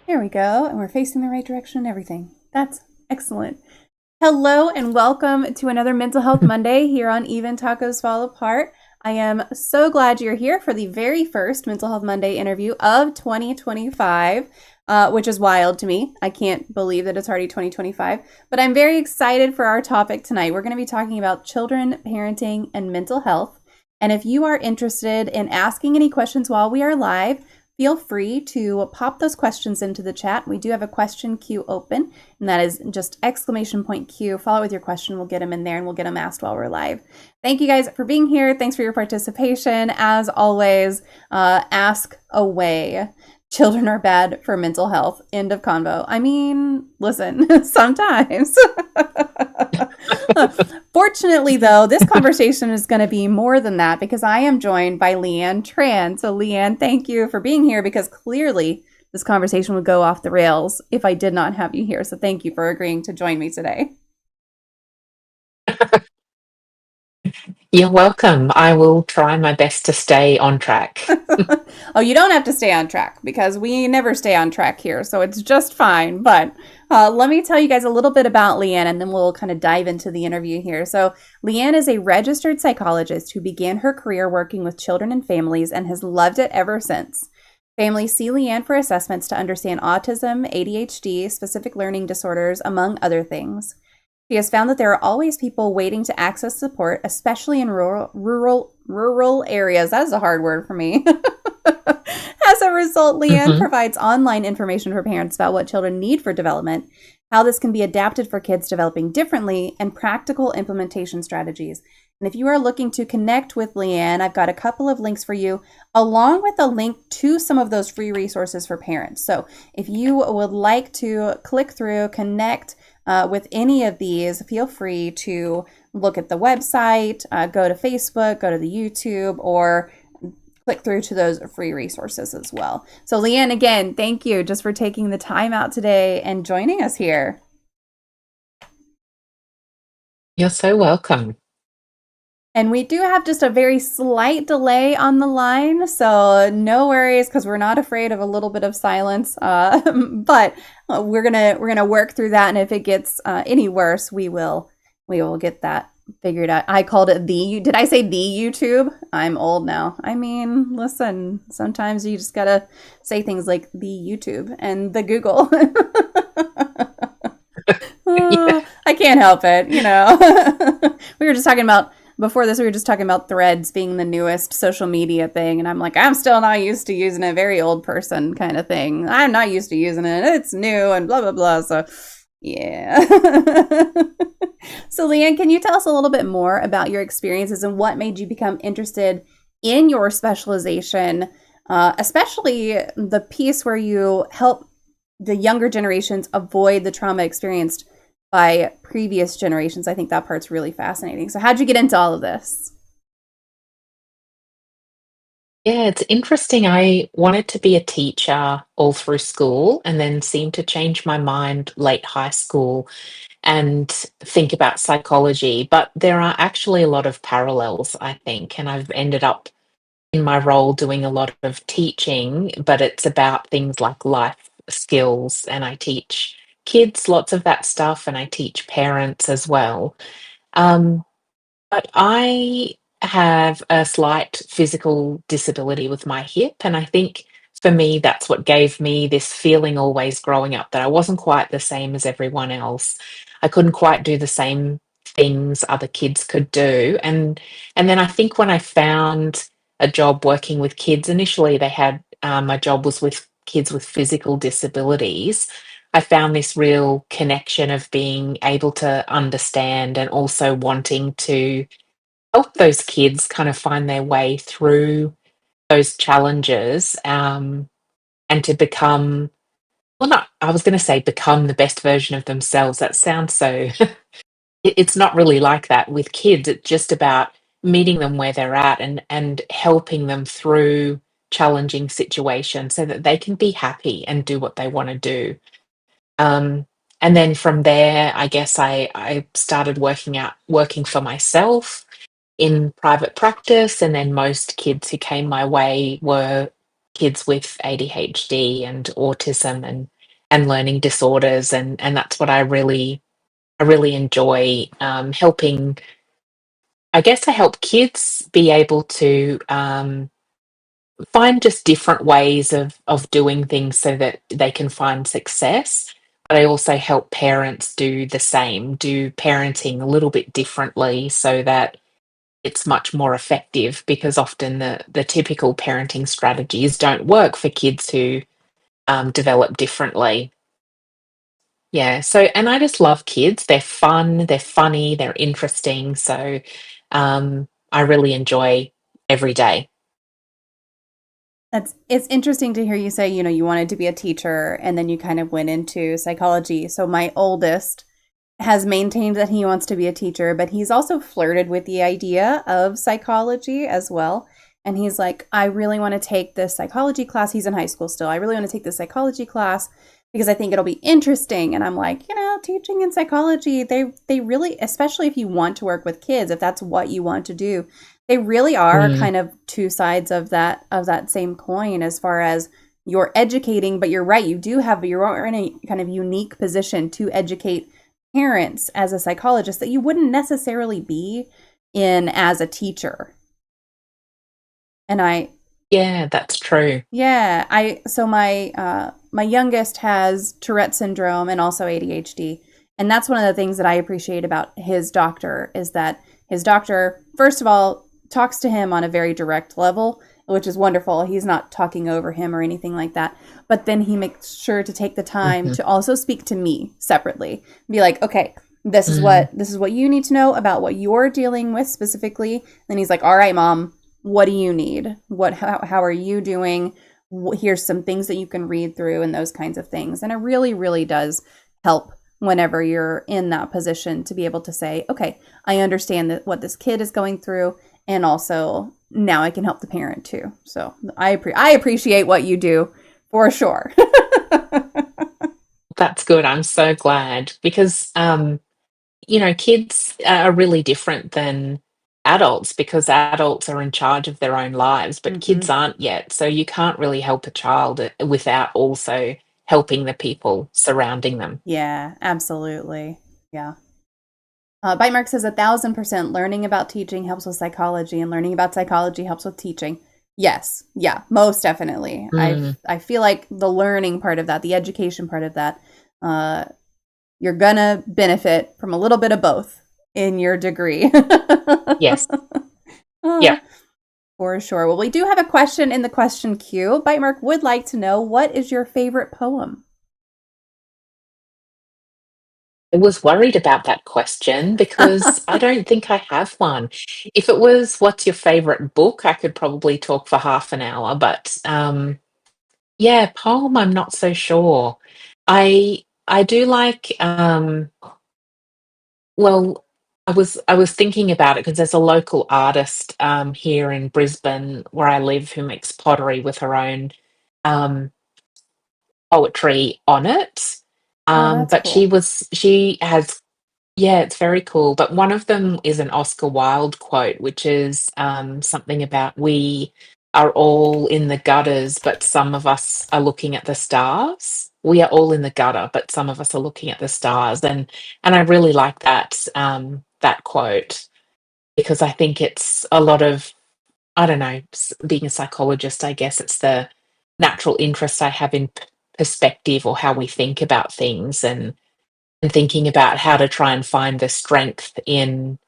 There we go. And we're facing the right direction and everything. That's excellent. Hello and welcome to another Mental Health Monday here on Even Tacos Fall Apart. I am so glad you're here for the very first Mental Health Monday interview of 2025, which is wild to me. I can't believe that it's already 2025, but I'm very excited for our topic tonight. We're going to be talking about children, parenting, and mental health. And if you are interested in asking any questions while we are live, feel free to pop those questions into the chat. We do have a question queue open, and that is just exclamation point Q. Follow with your question. We'll get them in there, and we'll get them asked while we're live. Thank you guys for being here. Thanks for your participation. As always, ask away. Children are bad for mental health. End of convo. I mean, listen, sometimes. Fortunately, though, this conversation is going to be more than that because I am joined by Leanne Tran. So, Leanne, thank you for being here because clearly this conversation would go off the rails if I did not have you here. So, thank you for agreeing to join me today. You're welcome. I will try my best to stay on track. Oh, you don't have to stay on track because we never stay on track here. So it's just fine. But let me tell you guys a little bit about Leanne and then we'll kind of dive into the interview here. So, Leanne is a registered psychologist who began her career working with children and families and has loved it ever since. Families see Leanne for assessments to understand autism, ADHD, specific learning disorders, among other things. She has found that there are always people waiting to access support, especially in rural areas. That is a hard word for me. As a result, Leanne hmm provides online information for parents about what children need for development, how this can be adapted for kids developing differently, and practical implementation strategies. And if you are looking to connect with Leanne, I've got a couple of links for you, along with a link to some of those free resources for parents. So if you would like to click through, connect with any of these, feel free to look at the website, go to Facebook, go to the YouTube, or click through to those free resources as well. So, Leanne, again, thank you just for taking the time out today and joining us here. You're so welcome. And we do have just a very slight delay on the line, so no worries because we're not afraid of a little bit of silence. But we're gonna work through that, and if it gets any worse, we will get that figured out. I called it did I say the YouTube? I'm old now. I mean, listen, sometimes you just gotta say things like the YouTube and the Google. Yeah. I can't help it, you know. We were just talking about before this, we were just talking about Threads being the newest social media thing, and I'm like, I'm still not used to using it, very old person kind of thing. I'm not used to using it. It's new and blah blah blah. So yeah. So, Leanne, can you tell us a little bit more about your experiences and what made you become interested in your specialization, especially the piece where you help the younger generations avoid the trauma experienced by previous generations? I think that part's really fascinating. So, how'd you get into all of this? Yeah, it's interesting. I wanted to be a teacher all through school and then seemed to change my mind late high school and think about psychology. But there are actually a lot of parallels, I think. And I've ended up in my role doing a lot of teaching, but it's about things like life skills. And I teach kids lots of that stuff, and I teach parents as well. Um, but I have a slight physical disability with my hip, and I think for me, that's what gave me this feeling always growing up that I wasn't quite the same as everyone else. I couldn't quite do the same things other kids could do, and then I think when I found a job working with kids, initially they had my job was with kids with physical disabilities. I found this real connection of being able to understand and also wanting to help those kids kind of find their way through those challenges, and to become, well, not, I was going to say become the best version of themselves. That sounds so, it's not really like that with kids. It's just about meeting them where they're at and helping them through challenging situations so that they can be happy and do what they want to do. Um, and then from there, I guess I started working for myself in private practice, and then most kids who came my way were kids with ADHD and autism and learning disorders, and that's what I really enjoy, helping. I guess I help kids be able to find just different ways of doing things so that they can find success. But I also help parents do the same, do parenting a little bit differently so that it's much more effective, because often the typical parenting strategies don't work for kids who develop differently. Yeah, so and I just love kids. They're fun, they're funny, they're interesting. So I really enjoy every day. It's interesting to hear you say, you wanted to be a teacher and then you kind of went into psychology. So my oldest has maintained that he wants to be a teacher, but he's also flirted with the idea of psychology as well. And he's like, I really want to take this psychology class. He's in high school still. I really want to take this psychology class because I think it'll be interesting. And I'm like, teaching in psychology, they really, especially if you want to work with kids, if that's what you want to do, they really are Mm, kind of two sides of that same coin as far as you're educating, but you're right, you're in a kind of unique position to educate parents as a psychologist that you wouldn't necessarily be in as a teacher. And yeah, that's true. yeah, so my youngest has Tourette syndrome and also ADHD. And that's one of the things that I appreciate about his doctor is that his doctor, first of all, talks to him on a very direct level, which is wonderful. He's not talking over him or anything like that. But then he makes sure to take the time Mhm. to also speak to me separately. Be like, okay, this is Mm, what you need to know about what you're dealing with specifically. Then he's like, all right, mom, what do you need? How are you doing? Here's some things that you can read through and those kinds of things. And it really, really does help whenever you're in that position to be able to say, okay, I understand that what this kid is going through, and also now I can help the parent too. So I appreciate what you do for sure. that's good. I'm so glad because kids are really different than adults, because adults are in charge of their own lives, but kids Hmm. aren't yet. So you can't really help a child without also helping the people surrounding them. Yeah, absolutely. Yeah. Bite Mark says 1,000% learning about teaching helps with psychology, and learning about psychology helps with teaching. Yes, yeah, most definitely. Mm, I feel like the learning part of that, the education part of that, uh, you're gonna benefit from a little bit of both in your degree. yes. Uh, Yeah. for sure. Well, we do have a question in the question queue. Bite Mark would like to know, what is your favorite poem? I was worried about that question because I don't think I have one. If it was what's your favorite book, I could probably talk for half an hour, but yeah, poem, I'm not so sure. I do like well, I was thinking about it because there's a local artist here in Brisbane where I live who makes pottery with her own um poetry on it. Oh, that's But cool. she has, yeah, it's very cool. But one of them is an Oscar Wilde quote, which is something about we are all in the gutters, but some of us are looking at the stars. We are all in the gutter, but some of us are looking at the stars, and I really like that quote, because I think it's a lot of, I don't know, being a psychologist, I guess it's the natural interest I have in perspective, or how we think about things, and thinking about how to try and find the strength in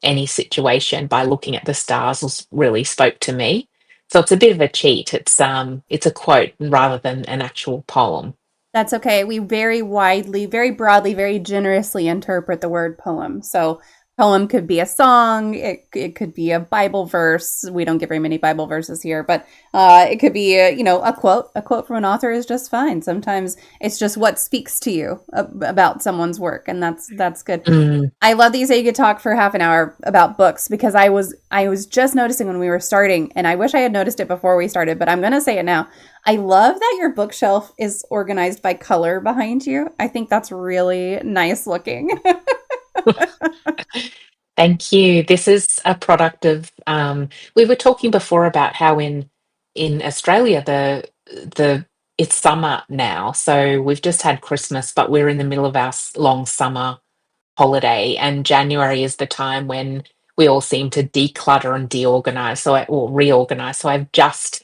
any situation by looking at the stars really spoke to me. So it's a bit of a cheat. It's a quote rather than an actual poem. That's okay. We very widely, very broadly, very generously interpret the word poem. So, poem could be a song, it could be a Bible verse. We don't get very many Bible verses here, but it could be a quote. A quote from an author is just fine. Sometimes it's just what speaks to you about someone's work, and that's good. Mm, I love that you say you could talk for half an hour about books, because I was just noticing when we were starting, and I wish I had noticed it before we started, but I'm going to say it now. I love that your bookshelf is organized by color behind you. I think that's really nice looking. thank you. This is a product of, we were talking before about how in in Australia, the it's summer now, so we've just had Christmas, but we're in the middle of our long summer holiday, and January is the time when we all seem to declutter and deorganize, or reorganize. So I've just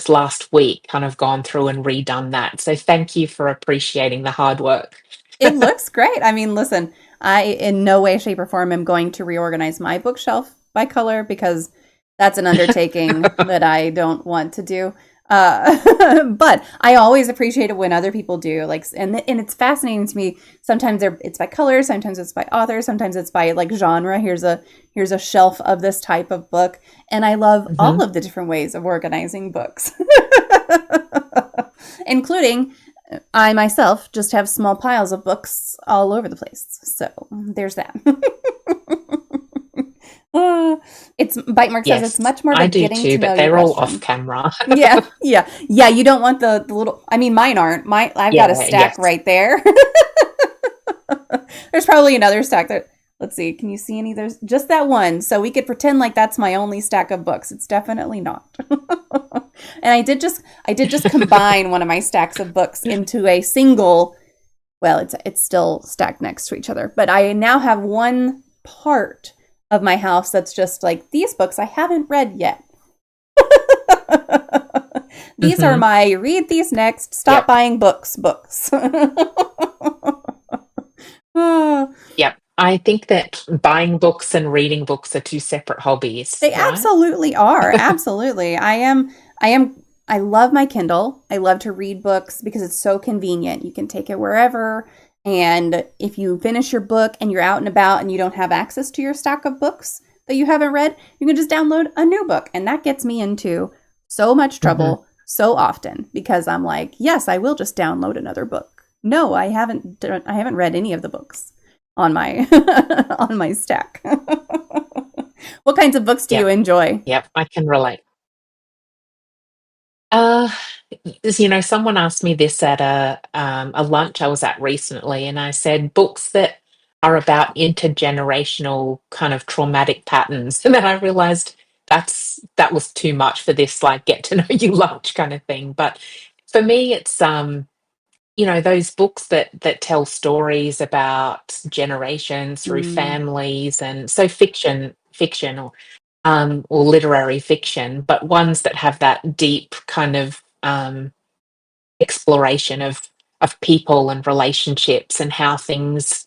last week kind of gone through and redone that. So thank you for appreciating the hard work. It looks great. I mean, listen, I in no way, shape, or form am going to reorganize my bookshelf by color because that's an undertaking that I don't want to do. But I always appreciate it when other people do. Like, and it's fascinating to me. Sometimes it's by color, sometimes it's by author, sometimes it's by like genre. Here's a shelf of this type of book, and I love all Mhm. of the different ways of organizing books, including I myself just have small piles of books all over the place. So there's that. Uh, it's Bite Mark says it's Yes, much more of a I do getting too, to know but you they're all off question. camera. Yeah, yeah, yeah. You don't want the little. I mean, mine aren't. I've got a Yeah, stack yes. right there. There's probably another stack that. Let's see. Can you see any? There's just that one. So we could pretend like that's my only stack of books. It's definitely not. And I did just combine one of my stacks of books into a single. Well, it's still stacked next to each other, but I now have one part of my house that's just like these books I haven't read yet. These are Mhm. my read these next, stop Yep. buying books. Yep. I think that buying books and reading books are two separate hobbies, They right? absolutely are. Absolutely. I love my Kindle. I love to read books because it's so convenient. You can take it wherever. And if you finish your book and you're out and about and you don't have access to your stack of books that you haven't read, you can just download a new book. And that gets me into so much Mhm. trouble so often because I'm like, yes, I will just download another book. No, I haven't read any of the books on my on my stack. What kinds of books do you Yep. enjoy? Yep. I can relate. Uh, someone asked me this at a lunch I was at recently, and I said books that are about intergenerational kind of traumatic patterns. And then I realized that was too much for this like get to know you lunch kind of thing. But for me, it's those books that tell stories about generations through Mm, families, and so fiction or literary fiction, but ones that have that deep kind of exploration of people and relationships and how things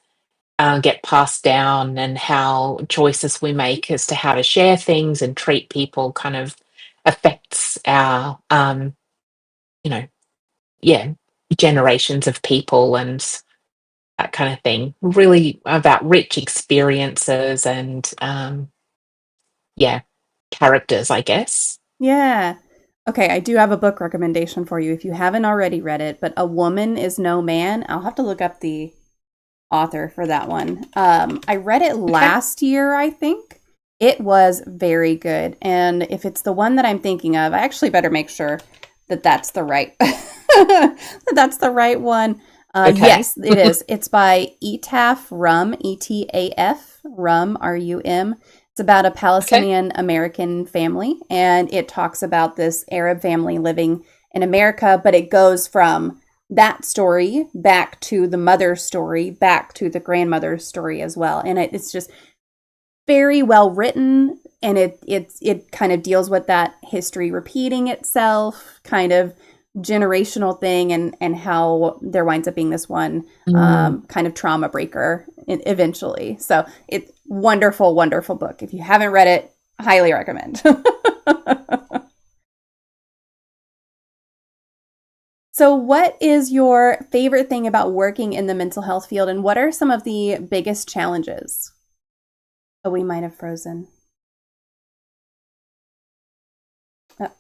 get passed down, and how choices we make as to how to share things and treat people kind of affects our you know yeah, generations of people and that kind of thing. Really about rich experiences and yeah, characters, I guess. yeah. Okay, I do have a book recommendation for you if you haven't already read it, but A Woman is No Man. I'll have to look up the author for that one. I read it Okay. last year, I think. It was very good. And if it's the one that I'm thinking of, I actually better make sure that that's the right that that's the right one. Okay. Yes, it is. It's by Etaf Rum, Etaf Rum, Rum. It's about a Okay. Palestinian American family, and it talks about this Arab family living in America, but it goes from that story back to the mother's story, back to the grandmother's story as well. And it's just very well written, and it kind of deals with that history repeating itself, kind of generational thing, and how there winds up being this one Mm. kind of trauma breaker eventually. So it's wonderful, wonderful book. If you haven't read it, highly recommend. So, what is your favorite thing about working in the mental health field, and what are some of the biggest challenges? Oh, we might have frozen. Oh,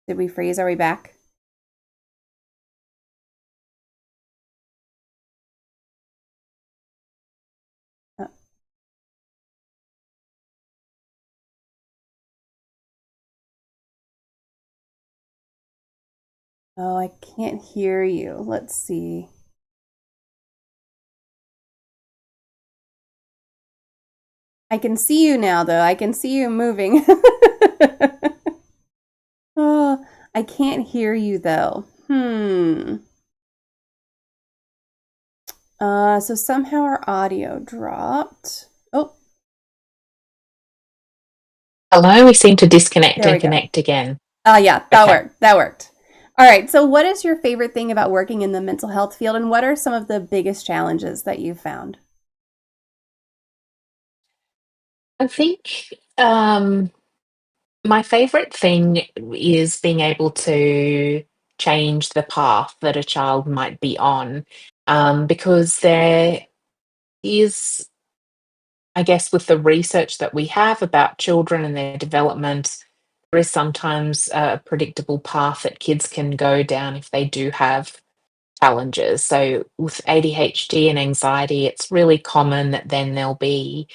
did we freeze? Are we back? Oh, oh, I can't hear you. Let's see. I can see you now, though. I can see you moving. Oh, I can't hear you though. So somehow our audio dropped. Oh, Hello, we seem to disconnect there we and go. connect again. Yeah, that Okay. worked. That worked. All right. So, what is your favorite thing about working in the mental health field, and what are some of the biggest challenges that you've found? I think my favorite thing is being able to change the path that a child might be on, because there is, I guess, with the research that we have about children and their development, there is sometimes a predictable path that kids can go down if they do have challenges. So with ADHD and anxiety, it's really common that then there'll be,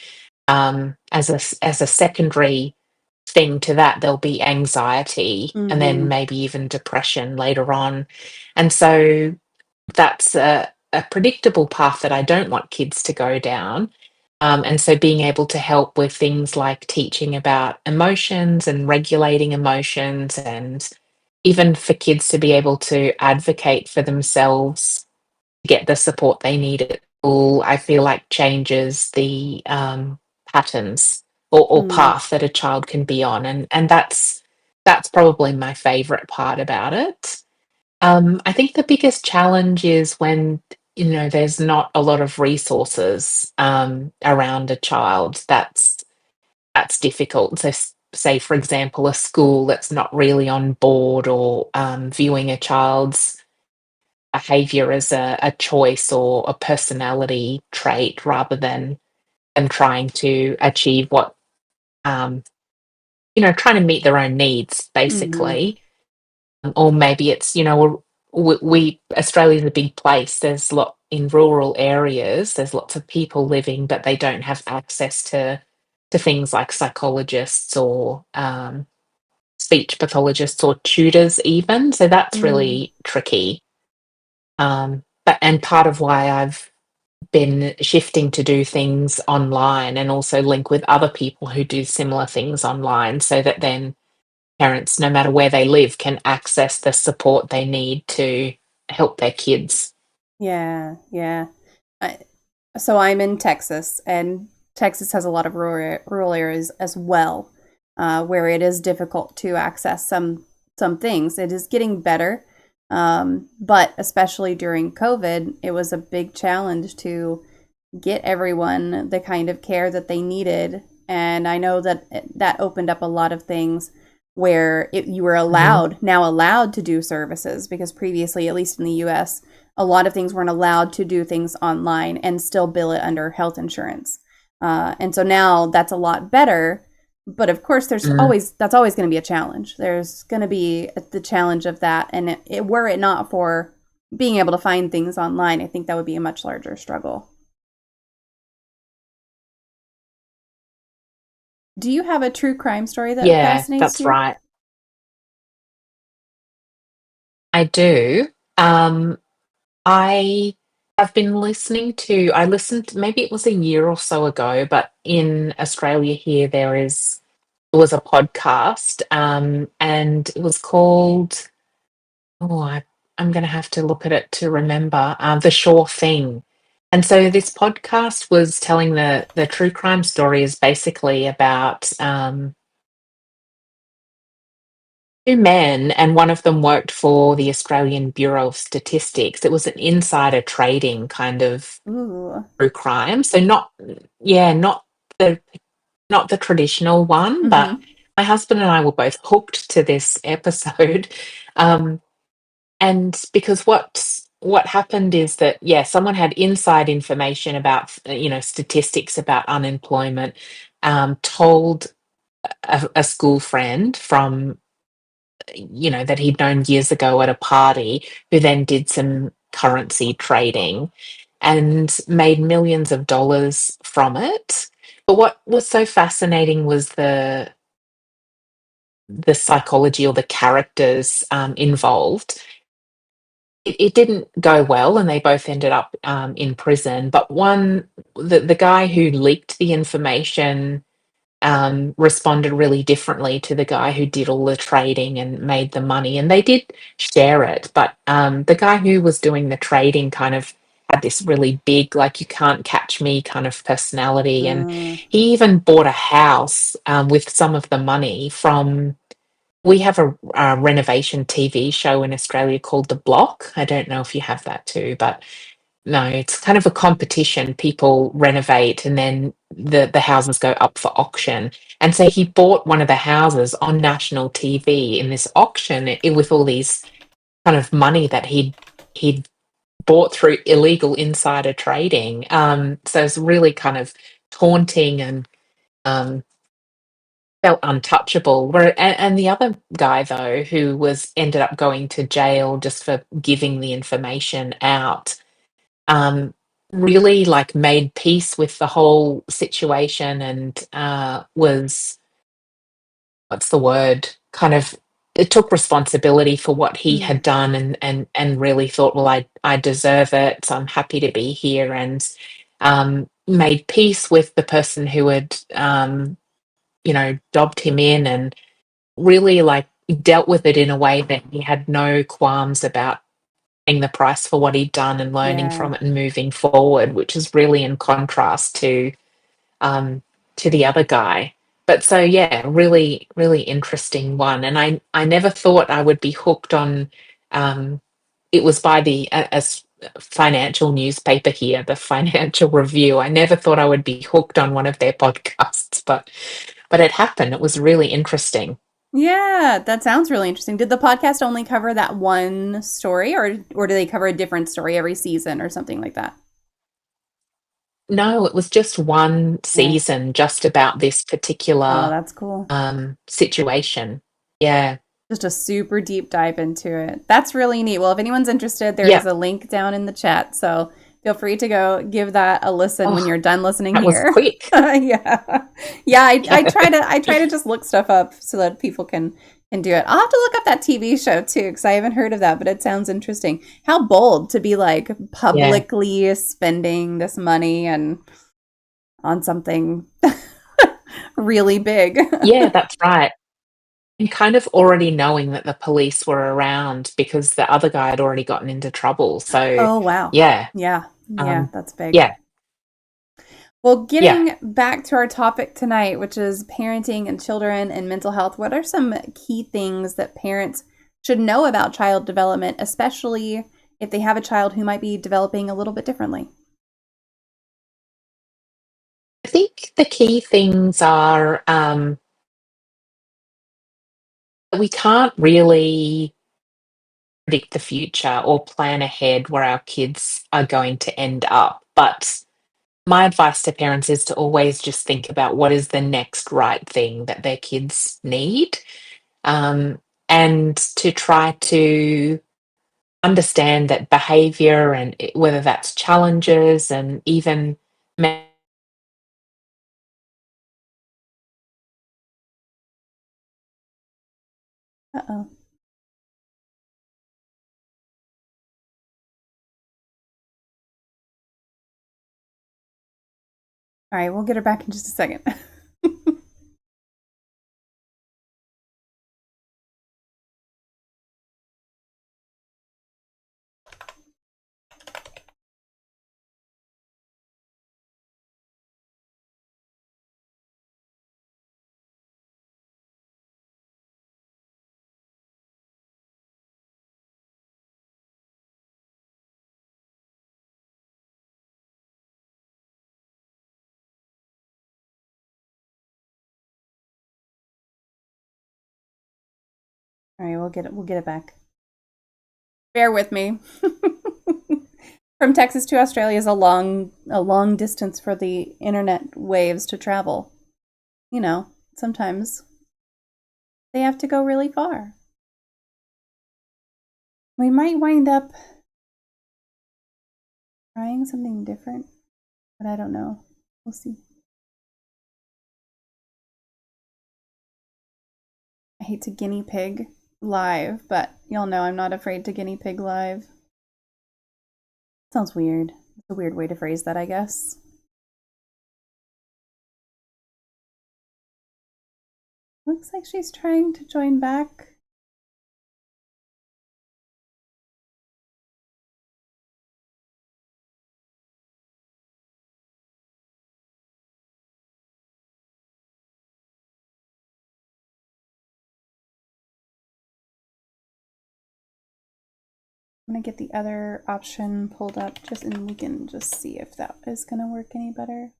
as a secondary thing to that, there'll be anxiety and then Mm-hmm. maybe even depression later on. And so that's a predictable path that I don't want kids to go down. And so being able to help with things like teaching about emotions and regulating emotions, and even for kids to be able to advocate for themselves, get the support they need at school, I feel like changes the patterns or Mm. path that a child can be on, and that's probably my favorite part about it. I think the biggest challenge is when, there's not a lot of resources around a child. That's difficult. So, say for example, a school that's not really on board or viewing a child's behavior as a choice or a personality trait rather than trying to achieve what, um, trying to meet their own needs, Mm-hmm. basically. Or maybe it's, we Australia's a big place. There's lot in rural areas. There's lots of people living, but they don't have access to things like psychologists or speech pathologists or tutors, even. So that's Mm. really tricky. But and part of why I've been shifting to do things online and also link with other people who do similar things online, so that then parents, no matter where they live, can access the support they need to help their kids. Yeah, yeah. I, so I'm in Texas, and Texas has a lot of rural areas as well, where it is difficult to access some things. It is getting better, but especially during COVID, it was a big challenge to get everyone the kind of care that they needed. And I know that that opened up a lot of things where you were Mhm. allowed to do services, because previously, at least in the US, a lot of things weren't allowed to do things online and still bill it under health insurance. And so now that's a lot better. But of course, Mm. that's always going to be a challenge. There's going to be the challenge of that. And were it not for being able to find things online, I think that would be a much larger struggle. Do you have a true crime story that Yeah, fascinates that's you? right. I do. Um, I have been I listened, maybe it was a year or so ago, but in Australia here, there was a podcast, and it was called, oh, I'm going to have to look at it to remember, The Sure Thing. And so this podcast was telling the true crime story is basically about two men, and one of them worked for the Australian Bureau of Statistics. It was an insider trading kind of Ooh. true crime. So yeah, the not the traditional one, but Mm-hmm. my husband and I were both hooked to this episode. Um, and because what happened is that, yeah, someone had inside information about, statistics about unemployment, told a school friend from, that he'd known years ago at a party, who then did some currency trading and made millions of dollars from it. But what was so fascinating was the psychology or the characters involved. It didn't go well, and they both ended up in prison. But the guy who leaked the information responded really differently to the guy who did all the trading and made the money. And they did share it, but the guy who was doing the trading kind of had this really big, like, you can't catch me kind of personality. And Uh, he even bought a house with some of the money from. We have a renovation TV show in Australia called The Block. I don't know if you have that too, but no, it's kind of a competition. People renovate and then the houses go up for auction. And so he bought one of the houses on national TV in this auction with all these kind of money that he'd bought through illegal insider trading. So it's really kind of taunting and um, felt untouchable. And the other guy though, who was ended up going to jail just for giving the information out, um, really like made peace with the whole situation and was, what's the word, kind of, it took responsibility for what he mm, had done and really thought, well, I deserve it, so I'm happy to be here. And made peace with the person who had dobbed him in, and really like dealt with it in a way that he had no qualms about paying the price for what he'd done and learning yeah. from it and moving forward, which is really in contrast um, to the other guy. But so yeah, really, really interesting one. And I never thought I would be hooked on. Um, it was by the as financial newspaper here, the Financial Review. I never thought I would be hooked on one of their podcasts, but it happened. It was really interesting. Yeah, that sounds really interesting. Did the podcast only cover that one story, or do they cover a different story every season or something like that? No, it was just one Nice. season, just about this Oh, particular that's cool. situation. Yeah. Just a super deep dive into it. That's really neat. Well, if anyone's interested, there Yeah. is a link down in the chat. So feel free to go give that a listen when Oh, you're done listening that was here. quick. Yeah. Yeah, I Yeah. try to just look stuff up so that people can do it. I'll have to look up that TV show too, because I haven't heard of that, but it sounds interesting. How bold to be like Yeah. publicly spending this money and on something really big. Yeah, that's right. And kind of already knowing that the police were around because the other guy had already gotten into trouble. So, Oh wow. yeah. Yeah. Yeah, Um, that's big. yeah. Well, Yeah. getting back to our topic tonight, which is parenting and children and mental health, what are some key things that parents should know about child development, especially if they have a child who might be developing a little bit differently? I think the key things are we can't really predict the future or plan ahead where our kids are going to end up. But my advice to parents is to always just think about what is the next right thing that their kids need, um, and to try to understand that behavior and whether that's challenges and even Uh-oh. All right, we'll get her back in just a second. All right, we'll get it back. Bear with me. From Texas to Australia is a long distance for the internet waves to travel. You know, sometimes they have to go really far. We might wind up trying something different, but I don't know. We'll see. I hate to guinea pig live, but y'all know I'm not afraid to guinea pig live. Sounds weird. It's a weird way to phrase that, I guess. Looks like she's trying to join back. I'm gonna get the other option pulled up just and we can just see if that is gonna work any better.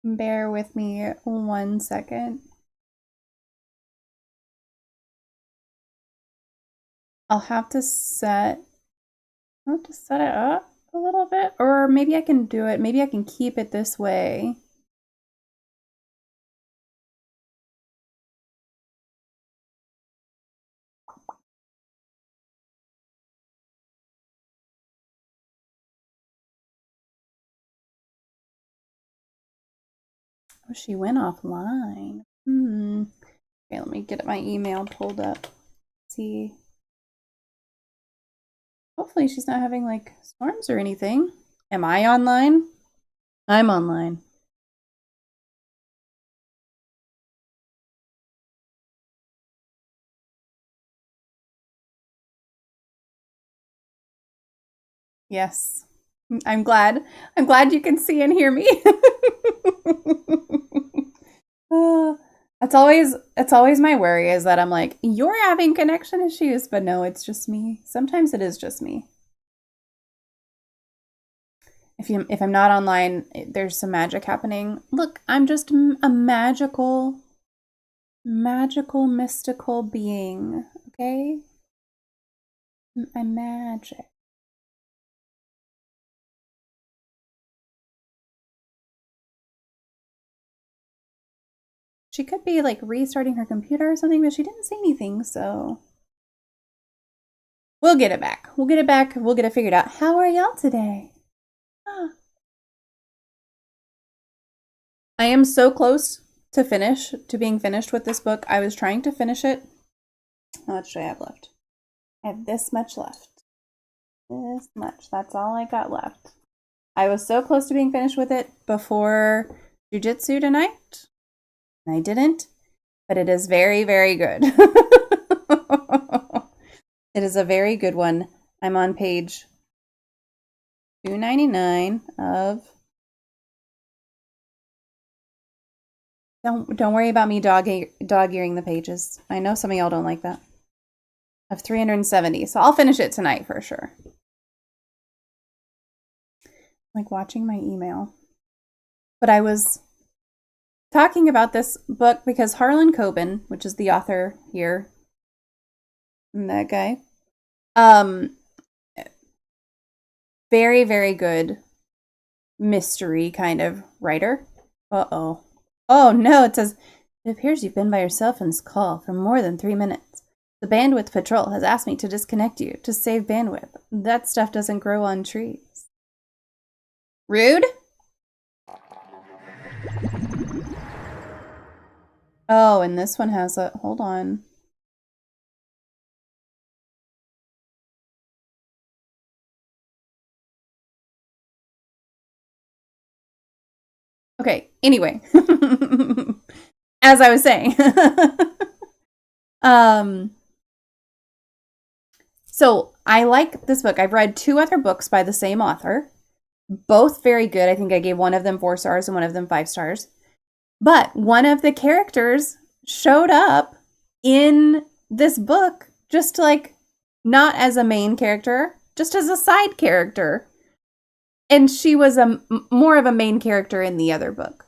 Bear with me 1 second. I'll have to set it up a little bit, or maybe I can do it. Maybe I can keep it this way. Oh, she went offline. Okay, let me get my email pulled up. See. Hopefully she's not having like storms or anything. Am I online? I'm online. Yes. I'm glad. I'm glad you can see and hear me. That's always my worry is that I'm like, you're having connection issues, but no, it's just me. Sometimes it is just me. If I'm not online, there's some magic happening. Look, I'm just a magical, mystical being, okay? I'm magic. She could be like restarting her computer or something, but she didn't say anything, so we'll get it back. We'll get it back. We'll get it figured out. How are y'all today? I am so close to being finished with this book. I was trying to finish it. How much do I have left? I have this much left. This much. That's all I got left. I was so close to being finished with it before Jiu-Jitsu tonight. I didn't, but it is very, very good. It is a very good one. I'm on page 299 of... Don't worry about me dog-earing the pages. I know some of y'all don't like that. Of 370, so I'll finish it tonight for sure. Like watching my email. But I was talking about this book because Harlan Coben, which is the author here, and that guy, very, very good mystery kind of writer. Uh-oh. Oh no, it says, it appears you've been by yourself in this call for more than 3 minutes. The bandwidth patrol has asked me to disconnect you to save bandwidth. That stuff doesn't grow on trees. Rude? Oh, and this one has a, hold on. Okay, anyway. As I was saying. So I like this book. I've read 2 other books by the same author. Both very good. I think I gave one of them 4 stars and one of them 5 stars. But one of the characters showed up in this book just like not as a main character, just as a side character. And she was more of a main character in the other book.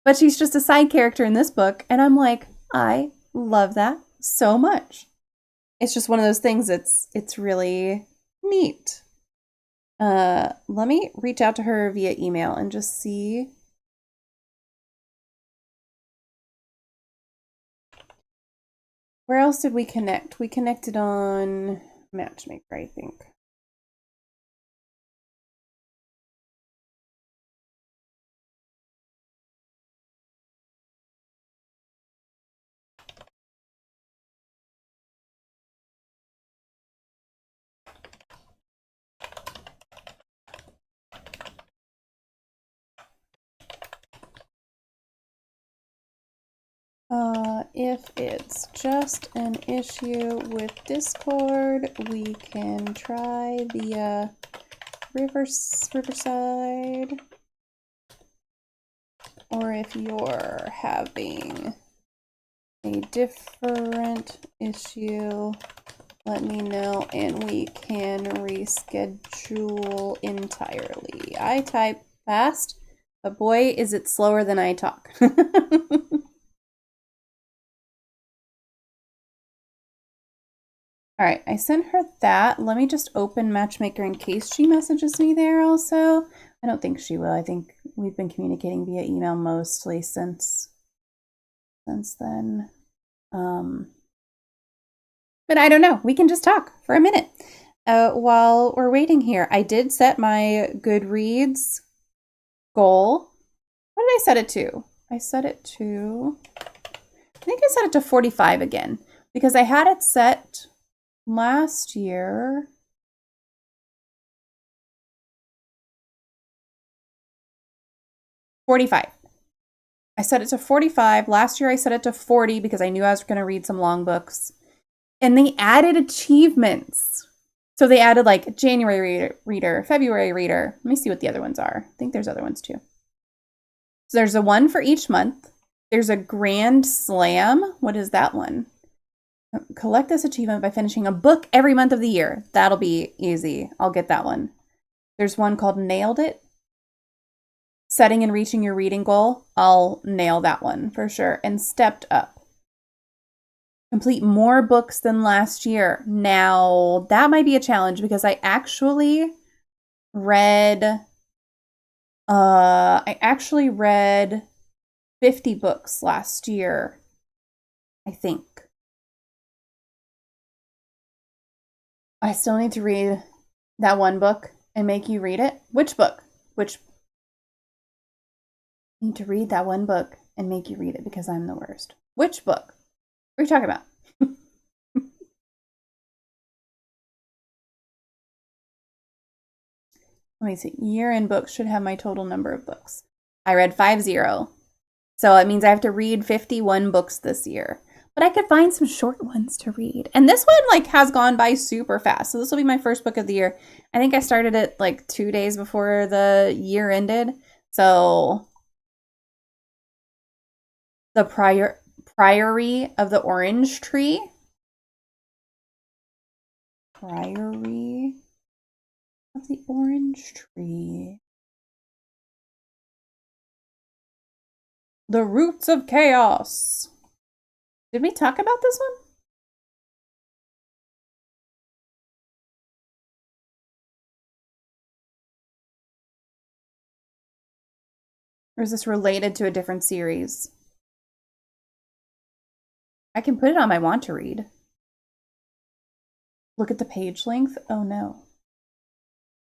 But she's just a side character in this book. And I'm like, I love that so much. It's just one of those things it's really neat. Let me reach out to her via email and just see. Where else did we connect? We connected on Matchmaker, I think. If it's just an issue with Discord, we can try via Riverside. Or if you're having a different issue, let me know and we can reschedule entirely. I type fast, but boy, is it slower than I talk. All right, I sent her that. Let me just open Matchmaker in case she messages me there also. I don't think she will. I think we've been communicating via email mostly since then. But I don't know. We can just talk for a minute. While we're waiting here, I did set my Goodreads goal. What did I set it to? I think I set it to 45 again because I had it set last year. $45. I set it to 45. Last year I set it to 40 because I knew I was going to read some long books. And they added achievements. So they added like January reader, February reader. Let me see what the other ones are. I think there's other ones too. So there's a one for each month. There's a grand slam. What is that one? Collect this achievement by finishing a book every month of the year. That'll be easy. I'll get that one. There's one called Nailed It. Setting and reaching your reading goal. I'll nail that one for sure. And Stepped Up. Complete more books than last year. Now, that might be a challenge because I actually read 50 books last year, I think. I still need to read that one book and make you read it. Which book? I need to read that one book and make you read it because I'm the worst. Which book? What are you talking about? Let me see. Year-end books should have my total number of books. I read 50. So it means I have to read 51 books this year. But I could find some short ones to read. And this one has gone by super fast. So this will be my first book of the year. I think I started it 2 days before the year ended. So the Priory of the Orange Tree. Priory of the Orange Tree. The Roots of Chaos. Did we talk about this one? Or is this related to a different series? I can put it on my want to read. Look at the page length. Oh no.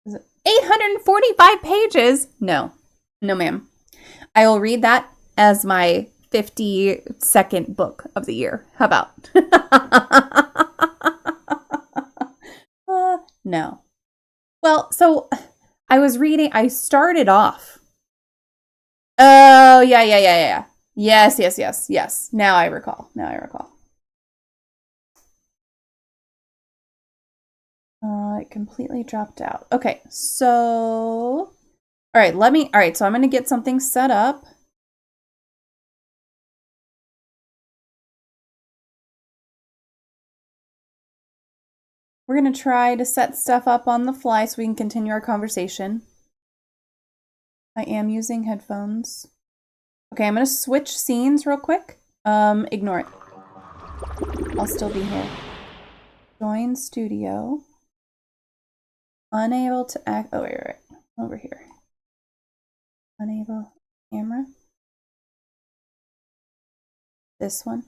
Is it 845 pages? No. No, ma'am. I will read that as my 52nd book of the year. How about? No. Well, so I started off. Oh, yeah. Yes. Now I recall. It completely dropped out. Okay, so all right, so I'm going to get something set up. We're going to try to set stuff up on the fly so we can continue our conversation. I am using headphones. Okay, I'm gonna switch scenes real quick. Ignore it. I'll still be here. Join studio. Unable to act. Oh, wait. Over here. Unable. Camera. This one.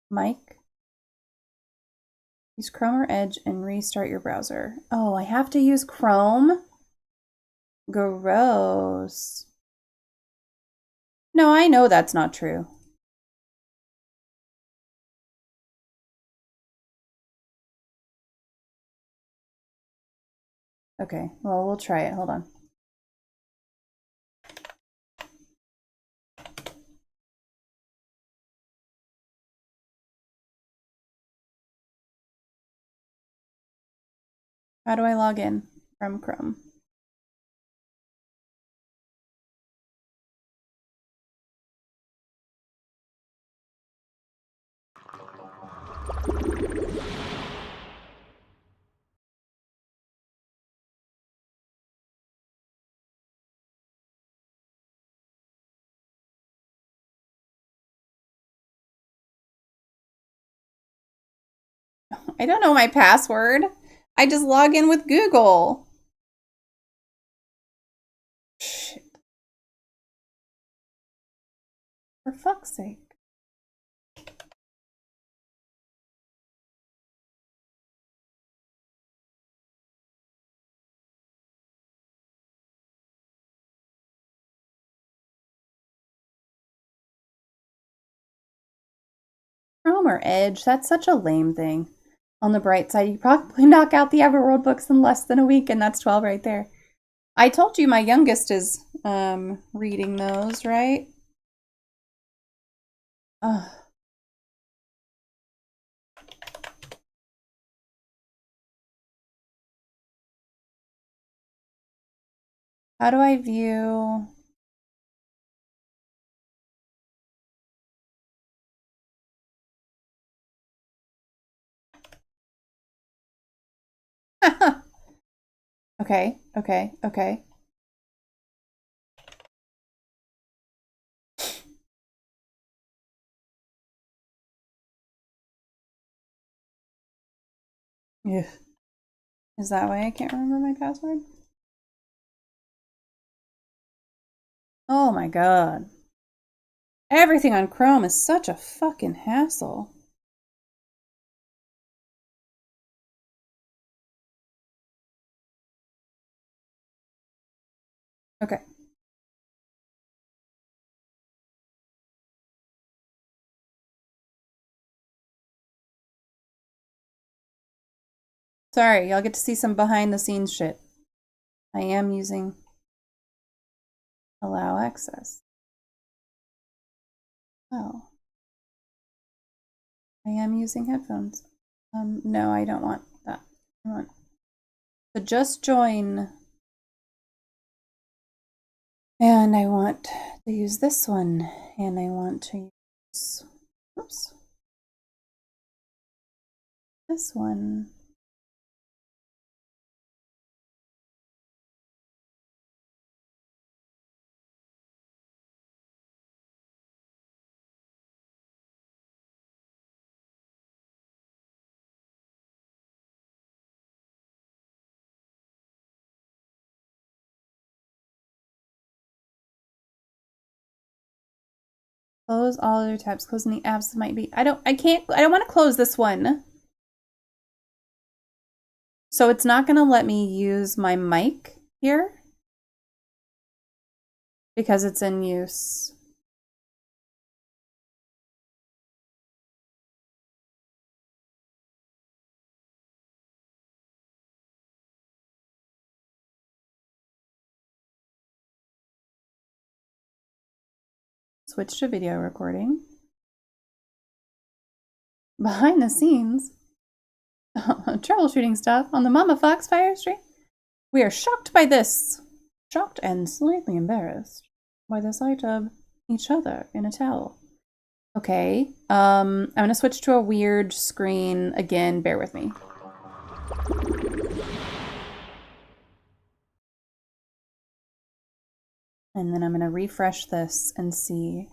Mic. Use Chrome or Edge and restart your browser. Oh, I have to use Chrome? Gross. No, I know that's not true. Okay, well, we'll try it. Hold on. How do I log in from Chrome? I don't know my password. I just log in with Google. Shit. For fuck's sake. Chrome or Edge, that's such a lame thing. On the bright side, you probably knock out the Everworld books in less than a week, and that's 12 right there. I told you my youngest is reading those, right? Ugh. How do I view? Okay. Yeah. Is that why I can't remember my password? Oh my god. Everything on Chrome is such a fucking hassle. Okay. Sorry, y'all get to see some behind the scenes shit. I am using allow access. Oh. I am using headphones. No, I don't want that. I want the just join. And I want to use this one. And I want to use, oops, this one. Close all other tabs. Close any apps that might be. I don't want to close this one. So it's not going to let me use my mic here because it's in use. Switch to video recording. Behind the scenes. Troubleshooting stuff on the MommaFoxFire stream. We are shocked by this. Shocked and slightly embarrassed by the sight of each other in a towel. Okay, I'm gonna switch to a weird screen again. Bear with me. And then I'm going to refresh this and see.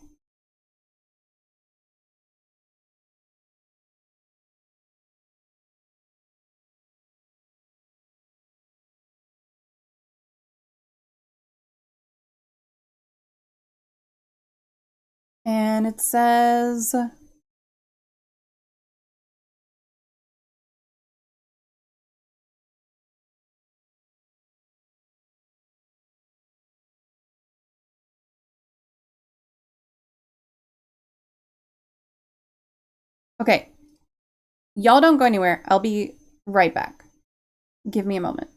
And it says, okay, y'all don't go anywhere. I'll be right back. Give me a moment.